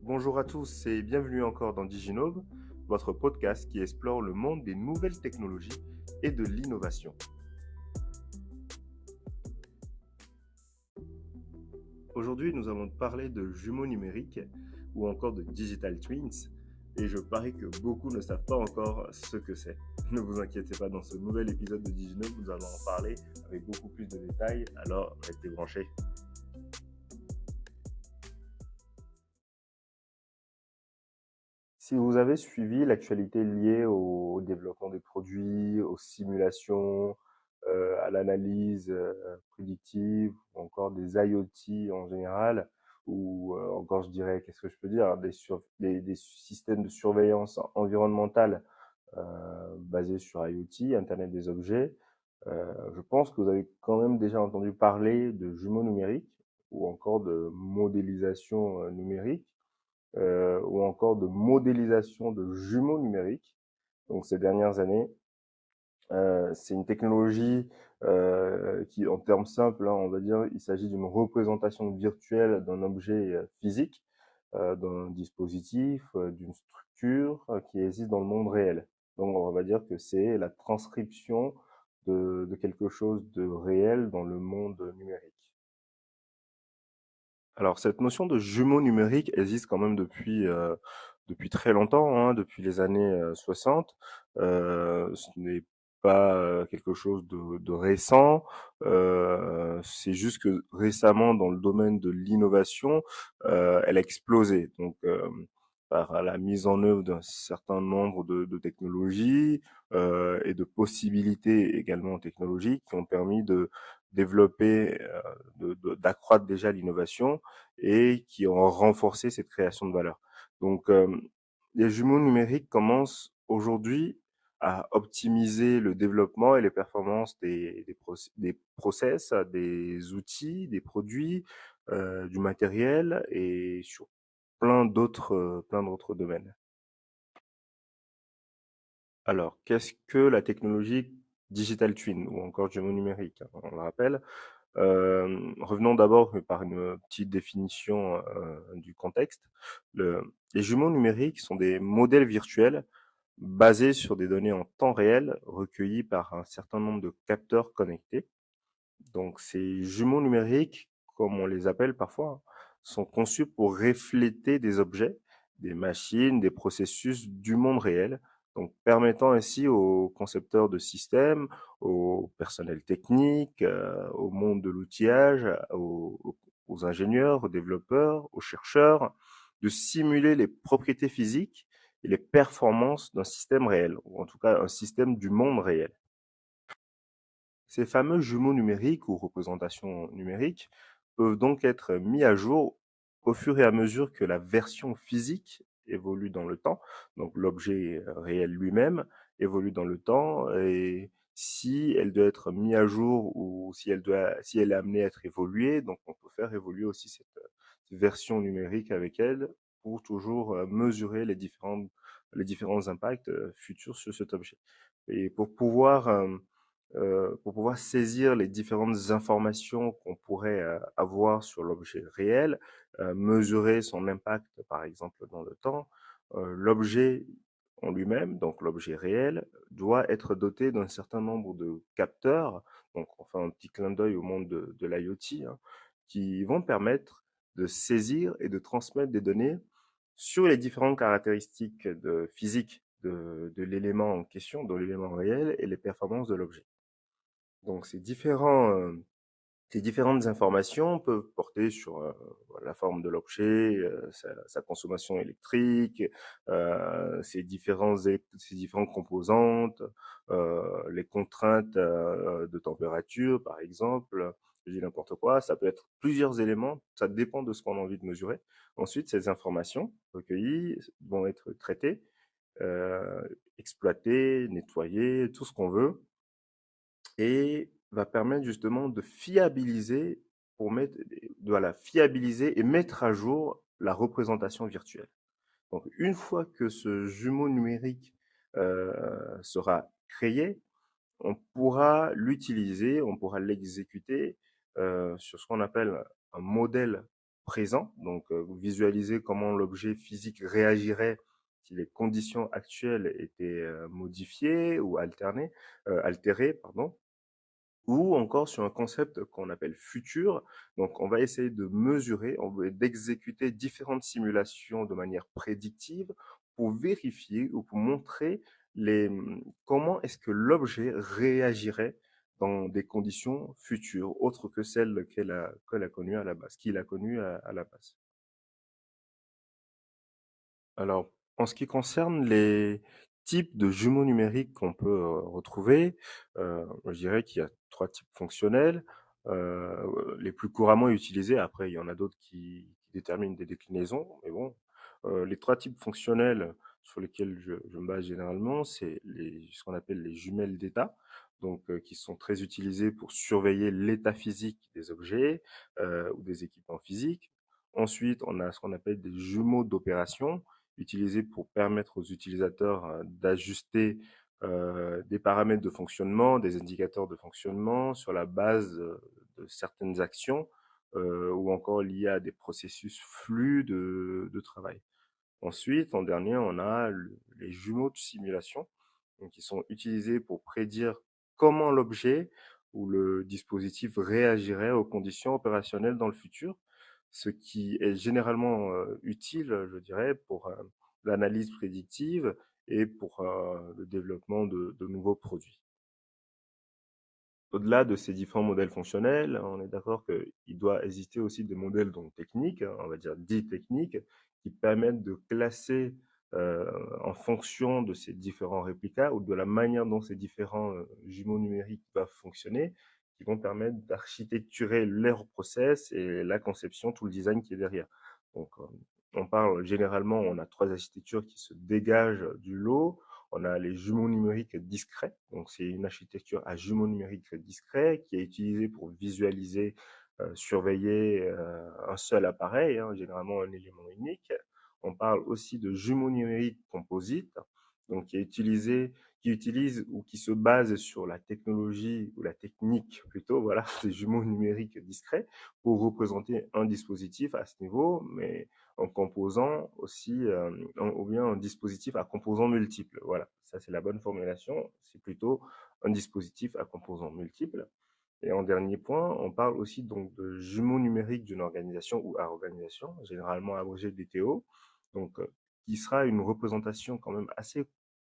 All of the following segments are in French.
Bonjour à tous et bienvenue encore dans Diginove, votre podcast qui explore le monde des nouvelles technologies et de l'innovation. Aujourd'hui, nous allons parler de jumeaux numériques ou encore de digital twins et je parie que beaucoup ne savent pas encore ce que c'est. Ne vous inquiétez pas, dans ce nouvel épisode de Diginove, nous allons en parler avec beaucoup plus de détails, alors restez branchés. Si vous avez suivi l'actualité liée au développement des produits, aux simulations, à l'analyse prédictive, ou encore des IoT en général, ou encore je dirais, qu'est-ce que je peux dire, des systèmes de surveillance environnementale basés sur IoT, Internet des objets, je pense que vous avez quand même déjà entendu parler de jumeaux numériques ou encore de modélisation numérique ou encore de modélisation de jumeaux numériques. Donc ces dernières années, c'est une technologie qui, en termes simples, hein, on va dire, il s'agit d'une représentation virtuelle d'un objet physique, d'un dispositif, d'une structure qui existe dans le monde réel. Donc on va dire que c'est la transcription de quelque chose de réel dans le monde numérique. Alors cette notion de jumeau numérique existe quand même depuis très longtemps, hein, depuis les années 60. Ce n'est pas quelque chose de récent. C'est juste que récemment, dans le domaine de l'innovation, elle a explosé. Donc par la mise en œuvre d'un certain nombre de technologies et de possibilités également technologiques qui ont permis de développer, d'accroître déjà l'innovation et qui ont renforcé cette création de valeur. Donc, les jumeaux numériques commencent aujourd'hui à optimiser le développement et les performances des process, des outils, des produits, du matériel et sur plein d'autres domaines. Alors, qu'est-ce que la technologie digital twin ou encore jumeaux numériques, hein, on le rappelle. Revenons d'abord par une petite définition du contexte. Les jumeaux numériques sont des modèles virtuels basés sur des données en temps réel recueillies par un certain nombre de capteurs connectés. Donc ces jumeaux numériques, comme on les appelle parfois, hein, sont conçus pour refléter des objets, des machines, des processus du monde réel, donc permettant ainsi aux concepteurs de systèmes, au personnel technique, au monde de l'outillage, aux ingénieurs, aux développeurs, aux chercheurs, de simuler les propriétés physiques et les performances d'un système réel, ou en tout cas un système du monde réel. Ces fameux jumeaux numériques ou représentations numériques peuvent donc être mis à jour au fur et à mesure que la version physique évolue dans le temps. Donc l'objet réel lui-même évolue dans le temps et si elle doit être mise à jour ou si elle est amenée à être évoluée, donc on peut faire évoluer aussi cette version numérique avec elle pour toujours mesurer les différents impacts futurs sur cet objet. Et pour pouvoir saisir les différentes informations qu'on pourrait avoir sur l'objet réel, mesurer son impact par exemple dans le temps, l'objet en lui-même, donc l'objet réel, doit être doté d'un certain nombre de capteurs, donc on fait un petit clin d'œil au monde de l'IoT, hein, qui vont permettre de saisir et de transmettre des données sur les différentes caractéristiques physiques de l'élément en question, de l'élément réel et les performances de l'objet. Donc ces différentes informations peuvent porter sur la forme de l'objet, sa consommation électrique, ses différentes composantes, les contraintes de température, par exemple. Je dis n'importe quoi, ça peut être plusieurs éléments, ça dépend de ce qu'on a envie de mesurer. Ensuite, ces informations recueillies vont être traitées, exploitées, nettoyées, tout ce qu'on veut et va permettre justement de fiabiliser voilà, fiabiliser et mettre à jour la représentation virtuelle. Donc une fois que ce jumeau numérique sera créé, on pourra l'utiliser, on pourra l'exécuter sur ce qu'on appelle un modèle présent, donc visualiser comment l'objet physique réagirait si les conditions actuelles étaient modifiées ou altérées, pardon, ou encore sur un concept qu'on appelle futur. Donc, on va essayer de mesurer, d'exécuter différentes simulations de manière prédictive pour vérifier ou pour montrer comment est-ce que l'objet réagirait dans des conditions futures, autres que celles qu'elle a connues à la base, qu'il a connues à la base. Alors, en ce qui concerne les types de jumeaux numériques qu'on peut retrouver, je dirais qu'il y a trois types fonctionnels. Les plus couramment utilisés, après il y en a d'autres qui déterminent des déclinaisons, mais bon, les trois types fonctionnels sur lesquels je me base généralement, c'est ce qu'on appelle les jumelles d'état, donc qui sont très utilisées pour surveiller l'état physique des objets ou des équipements physiques. Ensuite, on a ce qu'on appelle des jumeaux d'opération, utilisé pour permettre aux utilisateurs d'ajuster des paramètres de fonctionnement, des indicateurs de fonctionnement sur la base de certaines actions ou encore liées à des processus flux de travail. Ensuite, en dernier, on a les jumeaux de simulation, donc qui sont utilisés pour prédire comment l'objet ou le dispositif réagirait aux conditions opérationnelles dans le futur, ce qui est généralement utile, je dirais, pour l'analyse prédictive et pour le développement de nouveaux produits. Au-delà de ces différents modèles fonctionnels, on est d'accord qu'il doit exister aussi des modèles donc techniques, on va dire dits techniques, qui permettent de classer en fonction de ces différents réplicas ou de la manière dont ces différents jumeaux numériques doivent fonctionner, qui vont permettre d'architecturer leur process et la conception, tout le design qui est derrière. Donc, on parle généralement, on a trois architectures qui se dégagent du lot. On a les jumeaux numériques discrets, donc c'est une architecture à jumeaux numériques discrets qui est utilisée pour visualiser, surveiller un seul appareil, hein, généralement un élément unique. On parle aussi de jumeaux numériques composites, donc qui utilise ou qui se base sur la technologie ou la technique plutôt, voilà, des jumeaux numériques discrets pour représenter un dispositif à ce niveau, mais en composant aussi, ou bien un dispositif à composants multiples. Voilà, ça c'est la bonne formulation. C'est plutôt un dispositif à composants multiples. Et en dernier point, on parle aussi donc de jumeaux numériques d'une organisation ou à organisation, généralement abrégé DTO, donc qui sera une représentation quand même assez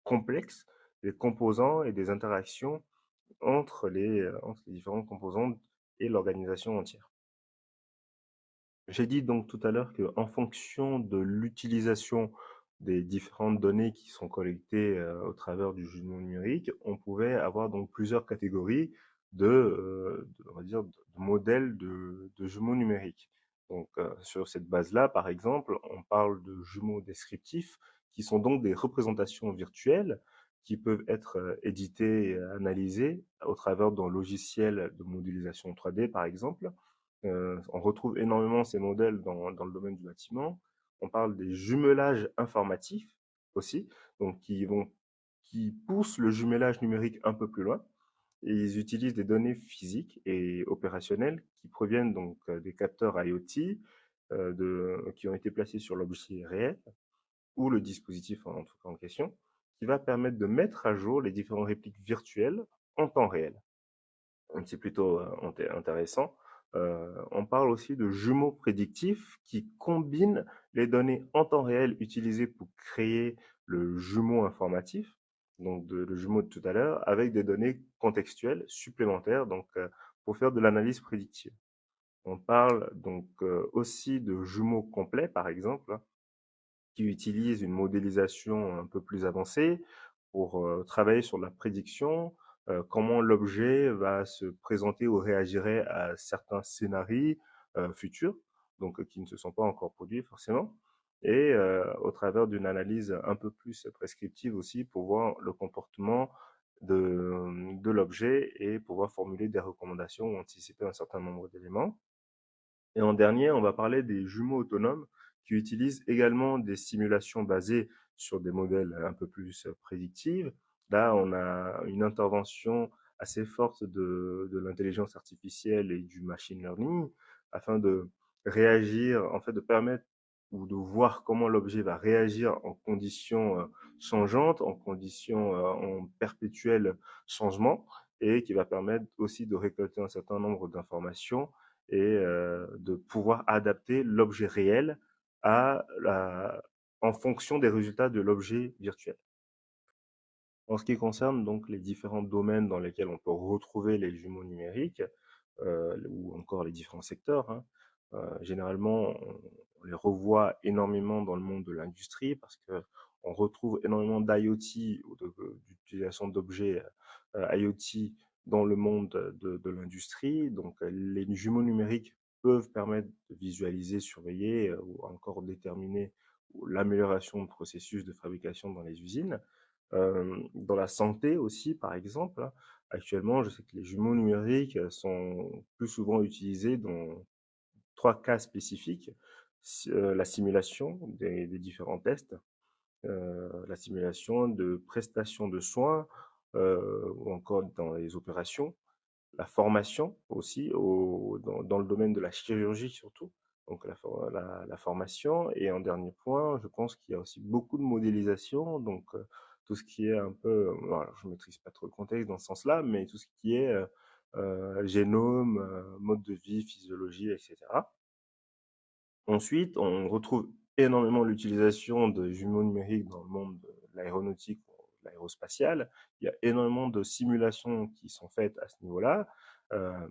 complexe des composants et des interactions entre les différentes composantes et l'organisation entière. J'ai dit donc tout à l'heure qu'en fonction de l'utilisation des différentes données qui sont collectées au travers du jumeau numérique, on pouvait avoir donc plusieurs catégories on va dire, de modèles de jumeaux numériques. Donc sur cette base-là, par exemple, on parle de jumeaux descriptifs, qui sont donc des représentations virtuelles qui peuvent être éditées et analysées au travers d'un logiciel de modélisation 3D, par exemple. On retrouve énormément ces modèles dans le domaine du bâtiment. On parle des jumelages informatifs aussi, donc qui poussent le jumelage numérique un peu plus loin. Et ils utilisent des données physiques et opérationnelles qui proviennent donc des capteurs IoT qui ont été placés sur l'objet réel ou le dispositif en tout cas en question, qui va permettre de mettre à jour les différentes répliques virtuelles en temps réel. Donc c'est plutôt intéressant. On parle aussi de jumeaux prédictifs qui combinent les données en temps réel utilisées pour créer le jumeau informatif, donc le jumeau de tout à l'heure, avec des données contextuelles supplémentaires, donc pour faire de l'analyse prédictive. On parle donc aussi de jumeaux complets, par exemple, hein, qui utilisent une modélisation un peu plus avancée pour travailler sur la prédiction, comment l'objet va se présenter ou réagirait à certains scénarios futurs, donc qui ne se sont pas encore produits forcément, et au travers d'une analyse un peu plus prescriptive aussi pour voir le comportement de l'objet et pouvoir formuler des recommandations ou anticiper un certain nombre d'éléments. Et en dernier, on va parler des jumeaux autonomes qui utilisent également des simulations basées sur des modèles un peu plus prédictives. Là, on a une intervention assez forte de l'intelligence artificielle et du machine learning afin réagir, en fait, de permettre ou de voir comment l'objet va réagir en conditions changeantes, en conditions en perpétuel changement, et qui va permettre aussi de récolter un certain nombre d'informations et de pouvoir adapter l'objet réel en fonction des résultats de l'objet virtuel. En ce qui concerne donc les différents domaines dans lesquels on peut retrouver les jumeaux numériques, ou encore les différents secteurs, hein, généralement, on les revoit énormément dans le monde de l'industrie parce que on retrouve énormément d'IoT ou d'utilisation d'objets IoT dans le monde de l'industrie. Donc, les jumeaux numériques peuvent permettre de visualiser, surveiller ou encore déterminer l'amélioration de processus de fabrication dans les usines. Dans la santé aussi, par exemple, hein, actuellement, je sais que les jumeaux numériques sont plus souvent utilisés dans 3 cas spécifiques. La simulation des différents tests, la simulation de prestations de soins, ou encore dans les opérations, la formation aussi dans le domaine de la chirurgie surtout, donc la formation. Et en dernier point, je pense qu'il y a aussi beaucoup de modélisation, donc tout ce qui est un peu, alors je ne maîtrise pas trop le contexte dans ce sens-là, mais tout ce qui est génome, mode de vie, physiologie, etc. Ensuite, on retrouve énormément l'utilisation de jumeaux numériques dans le monde de l'aéronautique ou de l'aérospatiale. Il y a énormément de simulations qui sont faites à ce niveau-là. Euh,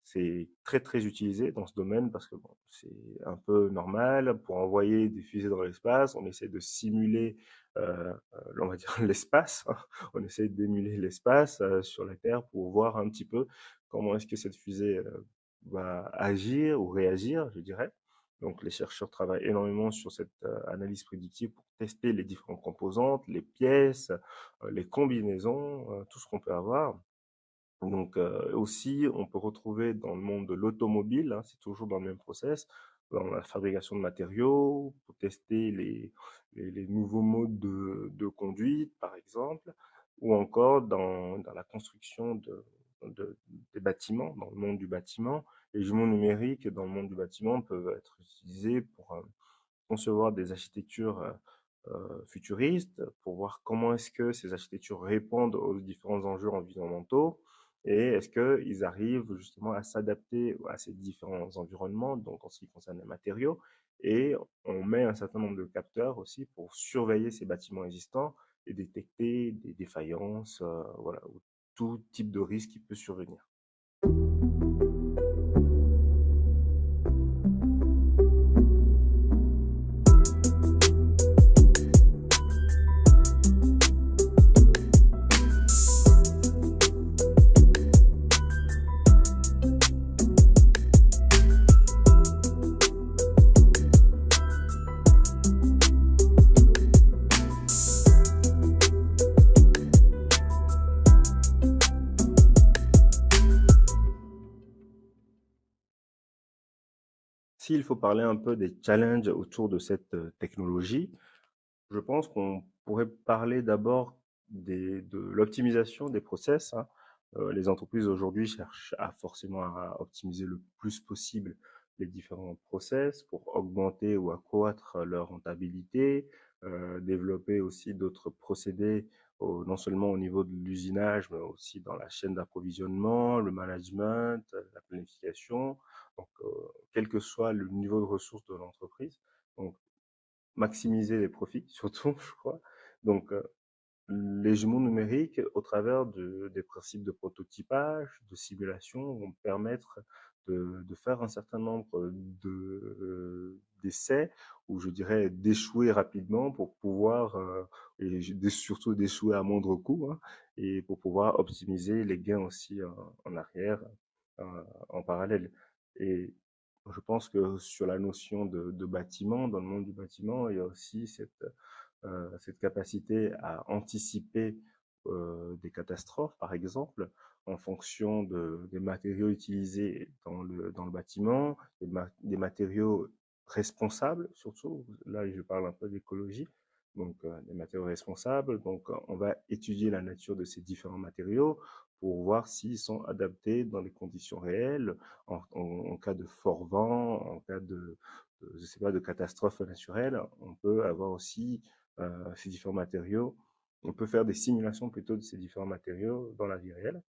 c'est très très utilisé dans ce domaine parce que bon, c'est un peu normal. Pour envoyer des fusées dans l'espace, on essaie de simuler, on va dire l'espace. On essaie d'émuler l'espace sur la Terre pour voir un petit peu comment est-ce que cette fusée va agir ou réagir, je dirais. Donc, les chercheurs travaillent énormément sur cette analyse prédictive pour tester les différentes composantes, les pièces, les combinaisons, tout ce qu'on peut avoir. Donc, aussi, on peut retrouver dans le monde de l'automobile, hein, c'est toujours dans le même process, dans la fabrication de matériaux, pour tester les nouveaux modes de conduite, par exemple, ou encore dans la construction des bâtiments, dans le monde du bâtiment. Les jumeaux numériques dans le monde du bâtiment peuvent être utilisés pour concevoir des architectures futuristes, pour voir comment est-ce que ces architectures répondent aux différents enjeux environnementaux et est-ce qu'ils arrivent justement à s'adapter à ces différents environnements, donc en ce qui concerne les matériaux. Et on met un certain nombre de capteurs aussi pour surveiller ces bâtiments existants et détecter des défaillances, voilà, ou tout type de risque qui peut survenir. S'il faut parler un peu des challenges autour de cette technologie, je pense qu'on pourrait parler d'abord de l'optimisation des process, hein. Les entreprises aujourd'hui cherchent forcément à optimiser le plus possible les différents process pour augmenter ou accroître leur rentabilité, développer aussi d'autres procédés, non seulement au niveau de l'usinage, mais aussi dans la chaîne d'approvisionnement, le management, la planification, donc quel que soit le niveau de ressources de l'entreprise. Donc, maximiser les profits, surtout, je crois. Donc, les jumeaux numériques, au travers des principes de prototypage, de simulation, vont permettre de faire un certain nombre d'essais, ou je dirais d'échouer rapidement pour pouvoir, et surtout d'échouer à moindre coût, hein, et pour pouvoir optimiser les gains aussi en arrière, en parallèle. Et je pense que sur la notion de bâtiment, dans le monde du bâtiment, il y a aussi cette capacité à anticiper des catastrophes, par exemple, en fonction des matériaux utilisés dans le bâtiment, des matériaux responsables, surtout. Là, je parle un peu d'écologie. Donc, des matériaux responsables. Donc, on va étudier la nature de ces différents matériaux pour voir s'ils sont adaptés dans les conditions réelles, en cas de fort vent, en cas je sais pas, de catastrophe naturelle. On peut avoir aussi ces différents matériaux. On peut faire des simulations plutôt de ces différents matériaux dans la vie réelle.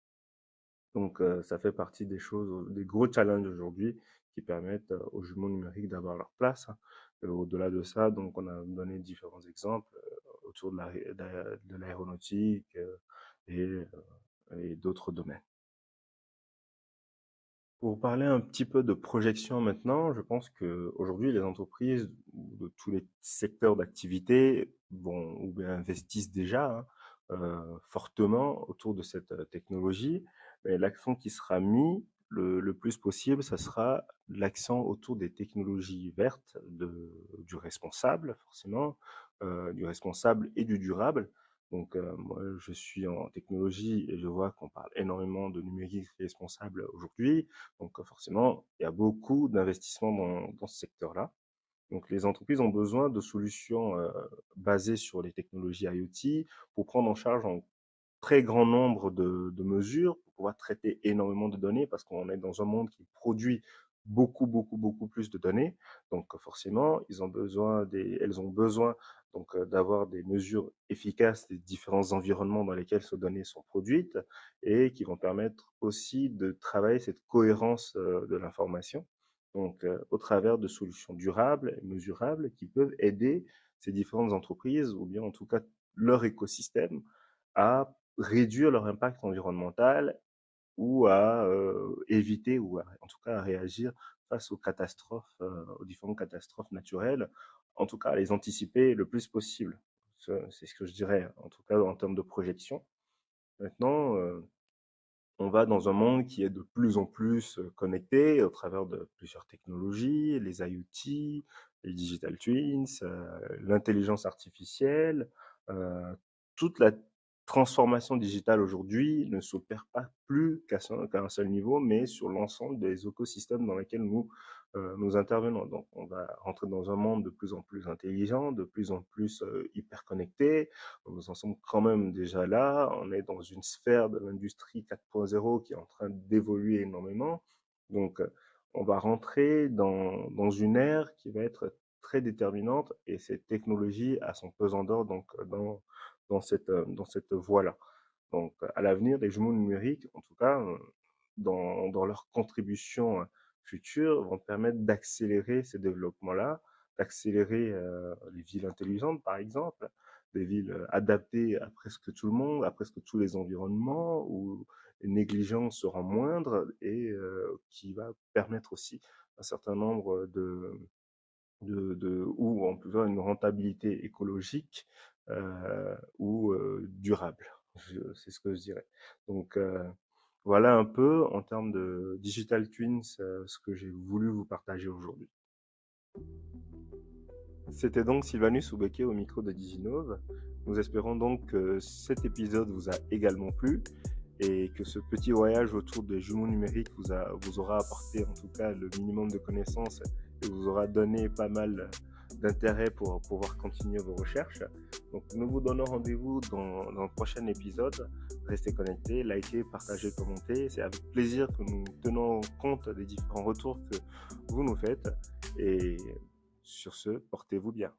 Donc, ça fait partie des choses, des gros challenges aujourd'hui qui permettent aux jumeaux numériques d'avoir leur place, hein. Au-delà de ça, donc, on a donné différents exemples autour de l'aéronautique et, euh, et d'autres domaines. Pour parler un petit peu de projection maintenant, je pense que aujourd'hui les entreprises de tous les secteurs d'activité vont ou bien investissent déjà, hein, fortement autour de cette technologie. Mais l'accent qui sera mis le plus possible, ça sera l'accent autour des technologies vertes, du responsable forcément, du responsable et du durable. Donc, moi, je suis en technologie et je vois qu'on parle énormément de numérique responsable aujourd'hui. Donc, forcément, il y a beaucoup d'investissements dans ce secteur-là. Donc, les entreprises ont besoin de solutions basées sur les technologies IoT pour prendre en charge en très grand nombre de mesures pour pouvoir traiter énormément de données parce qu'on est dans un monde qui produit beaucoup, beaucoup, beaucoup plus de données. Donc forcément, elles ont besoin donc d'avoir des mesures efficaces des différents environnements dans lesquels ces données sont produites et qui vont permettre aussi de travailler cette cohérence de l'information. Donc au travers de solutions durables et mesurables qui peuvent aider ces différentes entreprises ou bien en tout cas leur écosystème à réduire leur impact environnemental ou à éviter ou en tout cas à réagir face aux catastrophes, aux différentes catastrophes naturelles, en tout cas à les anticiper le plus possible. C'est ce que je dirais, en tout cas en termes de projection. Maintenant, on va dans un monde qui est de plus en plus connecté au travers de plusieurs technologies, les IoT, les digital twins, l'intelligence artificielle, euh, toute la transformation digitale aujourd'hui ne s'opère pas plus qu'à un seul niveau, mais sur l'ensemble des écosystèmes dans lesquels nous intervenons. Donc, on va rentrer dans un monde de plus en plus intelligent, de plus en plus hyper connecté. Nous en sommes quand même déjà là. On est dans une sphère de l'industrie 4.0 qui est en train d'évoluer énormément. Donc, on va rentrer dans une ère qui va être très déterminante et cette technologie a son pesant d'or donc dans cette voie-là. Donc, à l'avenir, les jumeaux numériques, en tout cas, dans leur contribution future, vont permettre d'accélérer ces développements-là, d'accélérer les villes intelligentes, par exemple, des villes adaptées à presque tout le monde, à presque tous les environnements, où les négligences seront moindres et qui va permettre aussi un certain nombre où on peut avoir une rentabilité écologique ou durable. C'est ce que je dirais. Donc, voilà un peu en termes de digital twins ce que j'ai voulu vous partager aujourd'hui. C'était donc Sylvanus Oubeke au micro de Diginove. Nous espérons donc que cet épisode vous a également plu et que ce petit voyage autour des jumeaux numériques vous aura apporté en tout cas le minimum de connaissances et vous aura donné pas mal d'intérêt pour pouvoir continuer vos recherches. Donc nous vous donnons rendez-vous dans le prochain épisode. Restez connectés, likez, partagez, commentez. C'est avec plaisir que nous tenons compte des différents retours que vous nous faites. Et sur ce, portez-vous bien.